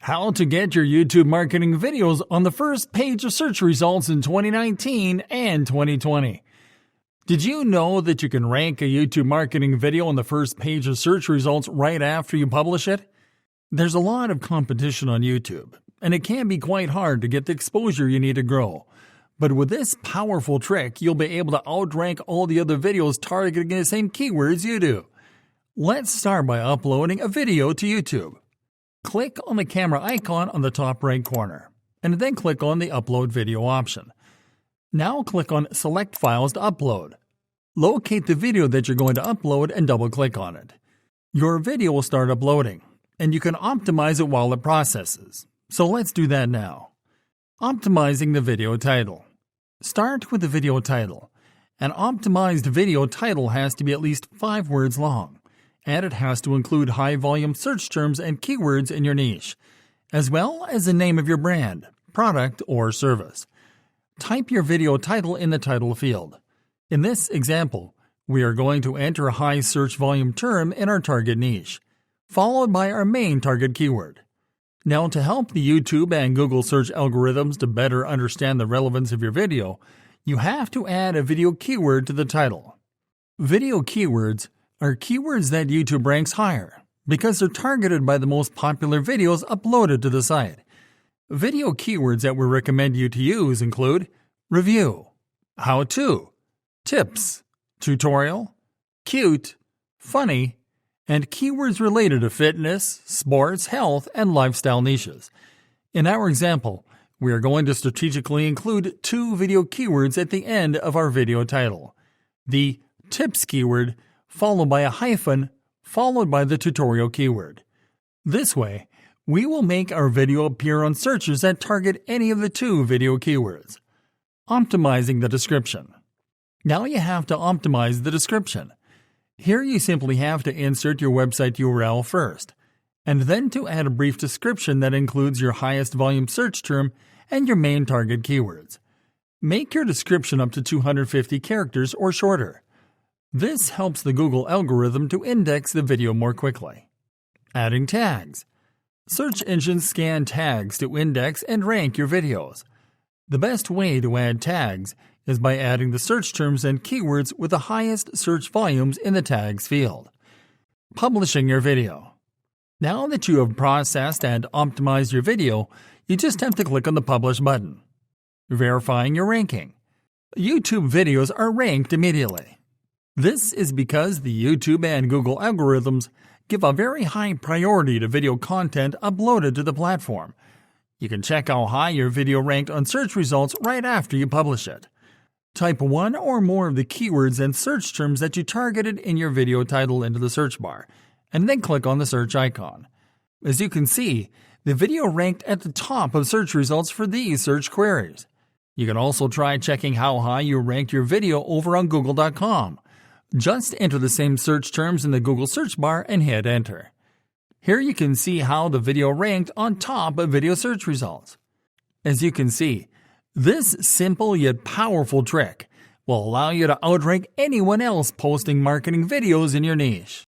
How to get your YouTube marketing videos on the first page of search results in 2019 and 2020. Did you know that you can rank a YouTube marketing video on the first page of search results right after you publish it? There's a lot of competition on YouTube, and it can be quite hard to get the exposure you need to grow. But with this powerful trick, you'll be able to outrank all the other videos targeting the same keywords you do. Let's start by uploading a video to YouTube. Click on the camera icon on the top right corner, and then click on the Upload Video option. Now click on Select Files to upload. Locate the video that you're going to upload and double-click on it. Your video will start uploading, and you can optimize it while it processes. So let's do that now. Optimizing the video title. Start with the video title. An optimized video title has to be at least 5 words long, and it has to include high-volume search terms and keywords in your niche, as well as the name of your brand, product, or service. Type your video title in the title field. In this example, we are going to enter a high search volume term in our target niche, followed by our main target keyword. Now, to help the YouTube and Google search algorithms to better understand the relevance of your video, you have to add a video keyword to the title. Video keywords are keywords that YouTube ranks higher because they're targeted by the most popular videos uploaded to the site. Video keywords that we recommend you to use include review, how-to, tips, tutorial, cute, funny, and keywords related to fitness, sports, health, and lifestyle niches. In our example, we are going to strategically include 2 video keywords at the end of our video title. The tips keyword followed by a hyphen, followed by the tutorial keyword. This way, we will make our video appear on searches that target any of the 2 video keywords. Optimizing the description. Now you have to optimize the description. Here you simply have to insert your website URL first, and then to add a brief description that includes your highest volume search term and your main target keywords. Make your description up to 250 characters or shorter. This helps the Google algorithm to index the video more quickly. Adding tags. Search engines scan tags to index and rank your videos. The best way to add tags is by adding the search terms and keywords with the highest search volumes in the tags field. Publishing your video. Now that you have processed and optimized your video, you just have to click on the Publish button. Verifying your ranking. YouTube videos are ranked immediately. This is because the YouTube and Google algorithms give a very high priority to video content uploaded to the platform. You can check how high your video ranked on search results right after you publish it. Type 1 or more of the keywords and search terms that you targeted in your video title into the search bar, and then click on the search icon. As you can see, the video ranked at the top of search results for these search queries. You can also try checking how high you ranked your video over on Google.com. Just enter the same search terms in the Google search bar and hit enter. Here you can see how the video ranked on top of video search results. As you can see, this simple yet powerful trick will allow you to outrank anyone else posting marketing videos in your niche.